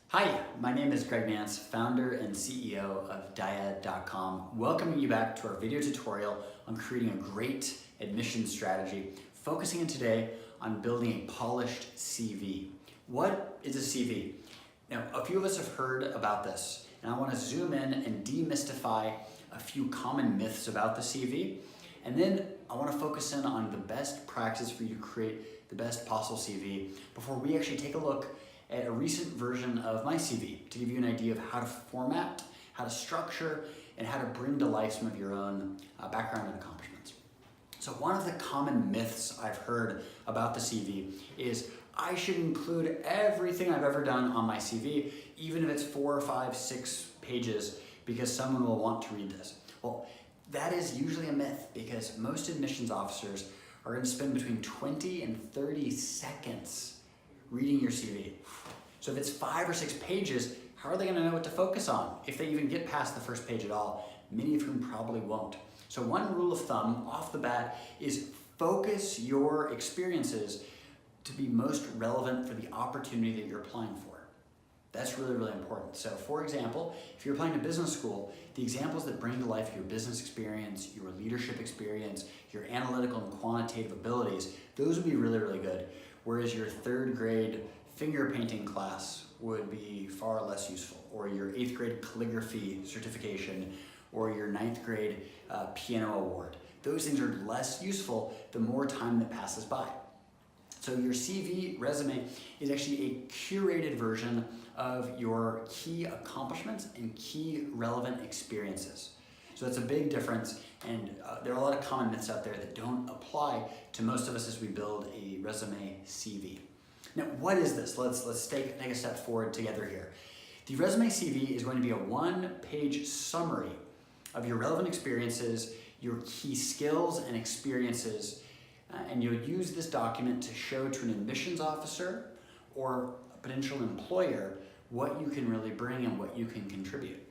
Hi, my name is Greg Nance, founder and CEO of Diad.com, welcoming you back to our video tutorial on creating a great admissions strategy, focusing in today on building a polished CV. What is a CV? Now, a few of us have heard about this, and I want to zoom in and demystify a few common myths about the CV, and then I want to focus in on the best practices for you to create the best possible CV before we actually take a look at a recent version of my CV to give you an idea of how to format, how to structure, and how to bring to life some of your own background and accomplishments. So one of the common myths I've heard about the CV is I should include everything I've ever done on my CV, even if it's 4, 5, 6 pages, because someone will want to read this. Well, that is usually a myth because most admissions officers are going to spend between 20 and 30 seconds reading your CV. So if it's 5 or 6 pages, how are they going to know what to focus on? If they even get past the first page at all, many of whom probably won't. So one rule of thumb off the bat is focus your experiences to be most relevant for the opportunity that you're applying for. That's really, really important. So for example, if you're applying to business school, the examples that bring to life your business experience, your leadership experience, your analytical and quantitative abilities, those would be really, really good. Whereas your 3rd grade finger painting class would be far less useful, or your 8th grade calligraphy certification, or your 9th grade piano award. Those things are less useful the more time that passes by. So your CV resume is actually a curated version of your key accomplishments and key relevant experiences. So that's a big difference, and there are a lot of common myths out there that don't apply to most of us as we build a resume CV. Now, what is this? Let's take a step forward together here. The resume CV is going to be a 1-page summary of your relevant experiences, your key skills and experiences, and you'll use this document to show to an admissions officer or a potential employer what you can really bring and what you can contribute.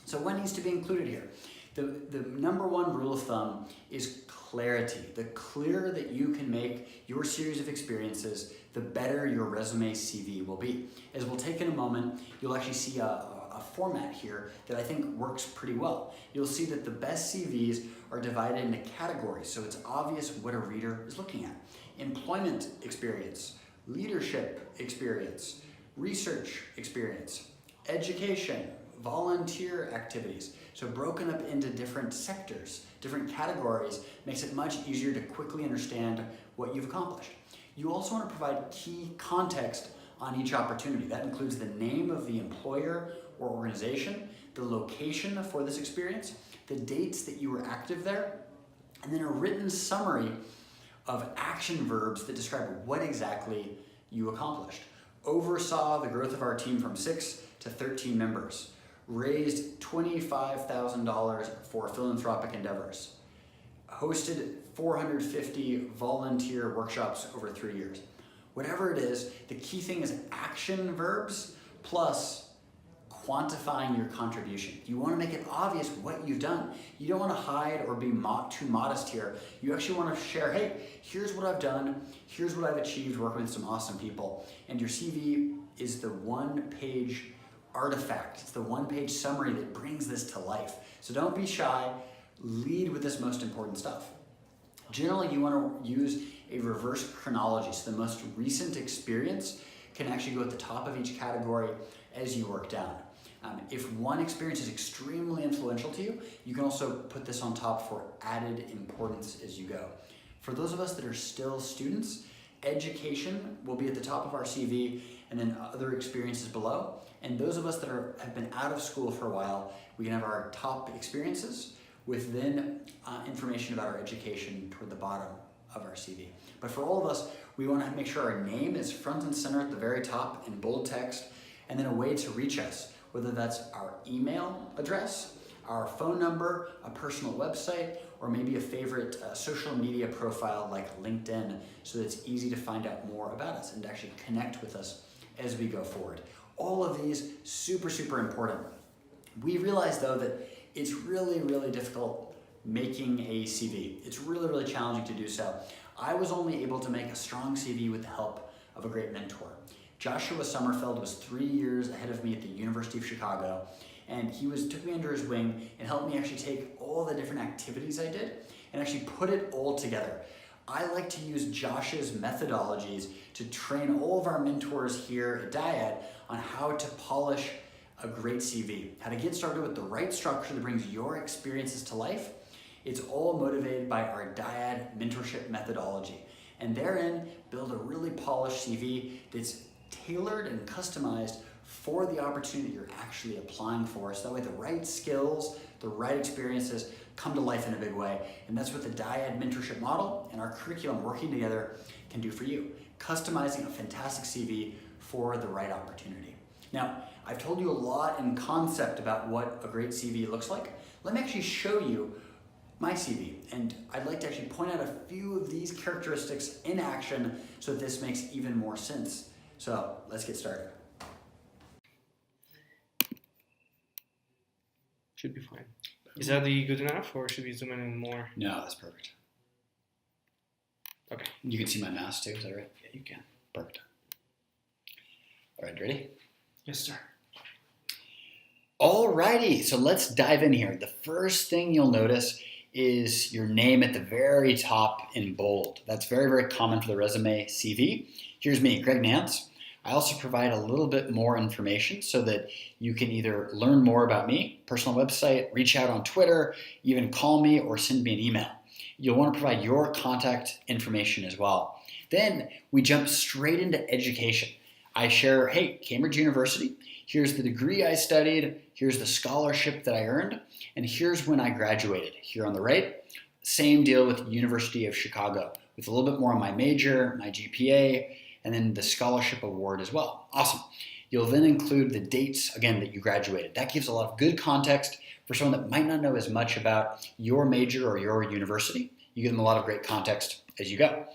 So what needs to be included here? The number one rule of thumb is clarity. The clearer that you can make your series of experiences, the better your resume CV will be. As we'll take in a moment, you'll actually see a format here that I think works pretty well. You'll see that the best CVs are divided into categories, so it's obvious what a reader is looking at. Employment experience, leadership experience, research experience, education, volunteer activities. So broken up into different sectors, different categories, makes it much easier to quickly understand what you've accomplished. You also want to provide key context on each opportunity. That includes the name of the employer or organization, the location for this experience, the dates that you were active there, and then a written summary of action verbs that describe what exactly you accomplished. Oversaw the growth of our team from 6 to 13 members. Raised $25,000 for philanthropic endeavors. Hosted 450 volunteer workshops over 3 years. Whatever it is, the key thing is action verbs plus quantifying your contribution. You want to make it obvious what you've done. You don't want to hide or be too modest here. You actually want to share, hey, here's what I've done, here's what I've achieved working with some awesome people. And your CV is the 1-page artifact. It's the 1-page summary that brings this to life. So don't be shy, lead with this most important stuff. Generally, you want to use a reverse chronology, so the most recent experience can actually go at the top of each category as you work down. If one experience is extremely influential to you, you can also put this on top for added importance as you go. For those of us that are still students, education will be at the top of our CV and then other experiences below. And those of us that have been out of school for a while, we can have our top experiences with then information about our education toward the bottom of our CV. But for all of us, we want to make sure our name is front and center at the very top in bold text, and then a way to reach us, whether that's our email address, our phone number, a personal website, or maybe a favorite social media profile like LinkedIn, so that it's easy to find out more about us and to actually connect with us as we go forward. All of these super, super important. We realize though that it's really, really difficult making a CV. It's really, really challenging to do so. I was only able to make a strong CV with the help of a great mentor. Joshua Sommerfeld was 3 years ahead of me at the University of Chicago, and he took me under his wing and helped me actually take all the different activities I did and actually put it all together. I like to use Josh's methodologies to train all of our mentors here at Dyad on how to polish a great CV, how to get started with the right structure that brings your experiences to life. It's all motivated by our Dyad mentorship methodology. And therein, build a really polished CV that's tailored and customized for the opportunity you're actually applying for. So that way the right skills, the right experiences come to life in a big way. And that's what the Dyad mentorship model and our curriculum working together can do for you. Customizing a fantastic CV for the right opportunity. Now, I've told you a lot in concept about what a great CV looks like. Let me actually show you my CV, and I'd like to actually point out a few of these characteristics in action so that this makes even more sense. So let's get started. Should be fine. Is that good enough, or should we zoom in more? No, that's perfect. Okay. You can see my mouse too, is that right? Yeah, you can. Perfect. All right, ready? Yes, sir. Alrighty, so let's dive in here. The first thing you'll notice is your name at the very top in bold. That's very, very common for the resume CV. Here's me, Greg Nance. I also provide a little bit more information so that you can either learn more about me, personal website, reach out on Twitter, even call me or send me an email. You'll want to provide your contact information as well. Then we jump straight into education. I share, hey, Cambridge University, here's the degree I studied, here's the scholarship that I earned, and here's when I graduated. Here on the right, same deal with University of Chicago, with a little bit more on my major, my GPA, and then the scholarship award as well. Awesome. You'll then include the dates, again, that you graduated. That gives a lot of good context for someone that might not know as much about your major or your university. You give them a lot of great context as you go.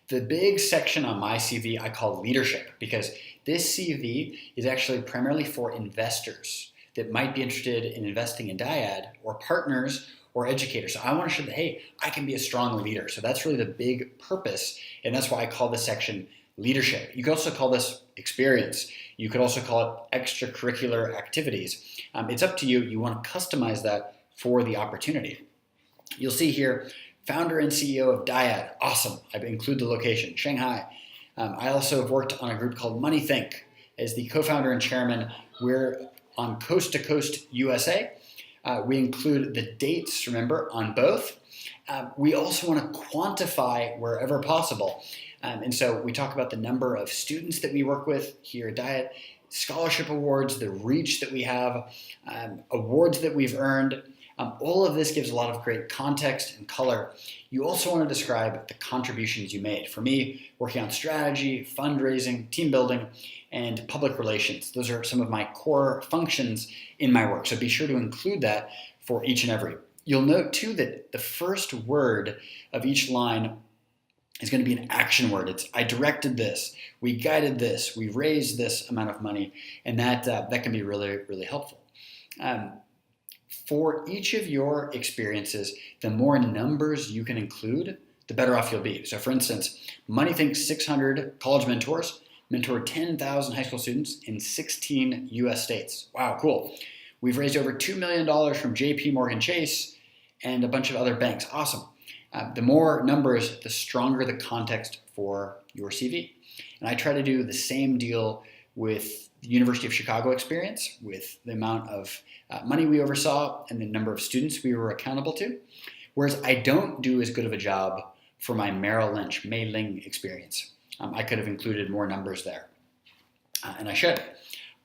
The big section on my CV I call leadership, because this CV is actually primarily for investors that might be interested in investing in Dyad, or partners or educators. So I want to show that, hey, I can be a strong leader. So that's really the big purpose, and that's why I call this section leadership. You could also call this experience. You could also call it extracurricular activities. It's up to you. You want to customize that for the opportunity. You'll see here, founder and CEO of Dyad. Awesome. I include the location, Shanghai. I also have worked on a group called MoneyThink. As the co-founder and chairman, we're on Coast to Coast USA. We include the dates, remember, on both. We also want to quantify wherever possible. And so we talk about the number of students that we work with here at Dyad, scholarship awards, the reach that we have, awards that we've earned. All of this gives a lot of great context and color. You also want to describe the contributions you made. For me, working on strategy, fundraising, team building, and public relations. Those are some of my core functions in my work. So be sure to include that for each and every. You'll note too that the first word of each line is going to be an action word. It's I directed this, we guided this, we raised this amount of money, and that can be really, really helpful. For each of your experiences, the more numbers you can include, the better off you'll be. So for instance, MoneyThink's 600 college mentors mentored 10,000 high school students in 16 US states. Wow, cool. We've raised over $2 million from JP Morgan Chase and a bunch of other banks. Awesome. The more numbers, the stronger the context for your CV. And I try to do the same deal with the University of Chicago experience, with the amount of money we oversaw and the number of students we were accountable to. Whereas I don't do as good of a job for my Merrill Lynch, Mei Ling experience. I could have included more numbers there, and I should.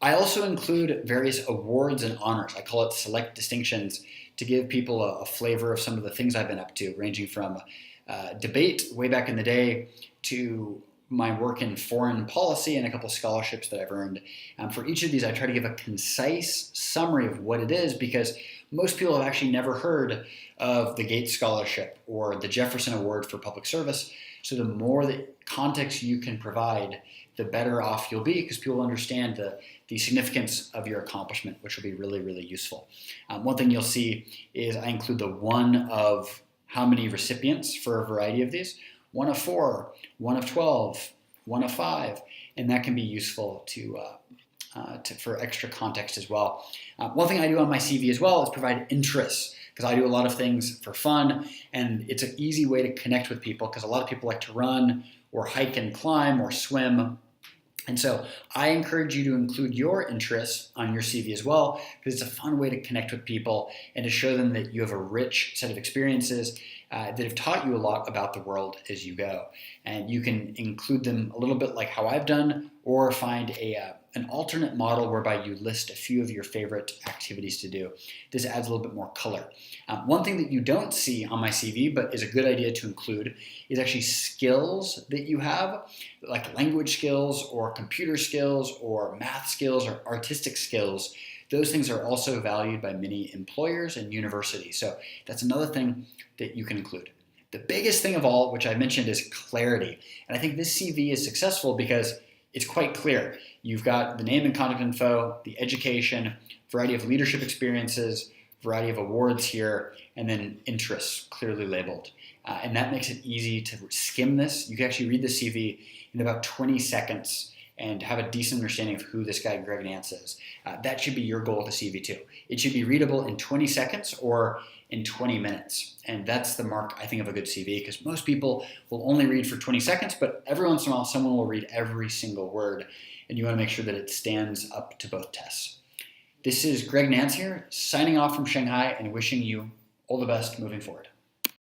I also include various awards and honors. I call it select distinctions to give people a flavor of some of the things I've been up to, ranging from debate way back in the day to my work in foreign policy and a couple scholarships that I've earned. For each of these, I try to give a concise summary of what it is, because most people have actually never heard of the Gates Scholarship or the Jefferson Award for Public Service. So the more the context you can provide, the better off you'll be, because people understand the significance of your accomplishment, which will be really, really useful. One thing you'll see is I include the one of how many recipients for a variety of these. 1 of 4, 1 of 12, 1 of 5. and that can be useful for extra context as well. One thing I do on my CV as well is provide interests, because I do a lot of things for fun, and it's an easy way to connect with people because a lot of people like to run or hike and climb or swim. And so I encourage you to include your interests on your CV as well, because it's a fun way to connect with people and to show them that you have a rich set of experiences that have taught you a lot about the world as you go. And you can include them a little bit like how I've done, or find an alternate model whereby you list a few of your favorite activities to do. This adds a little bit more color. One thing that you don't see on my CV, but is a good idea to include, is actually skills that you have, like language skills or computer skills or math skills or artistic skills. Those things are also valued by many employers and universities. So that's another thing that you can include. The biggest thing of all, which I mentioned, is clarity. And I think this CV is successful because it's quite clear. You've got the name and contact info, the education, variety of leadership experiences, variety of awards here, and then interests clearly labeled. And that makes it easy to skim this. You can actually read the CV in about 20 seconds and have a decent understanding of who this guy Greg Nance is. That should be your goal with the CV too. It should be readable in 20 seconds or in 20 minutes. And that's the mark, I think, of a good CV, because most people will only read for 20 seconds, but every once in a while someone will read every single word, and you want to make sure that it stands up to both tests. This is Greg Nance here, signing off from Shanghai and wishing you all the best moving forward.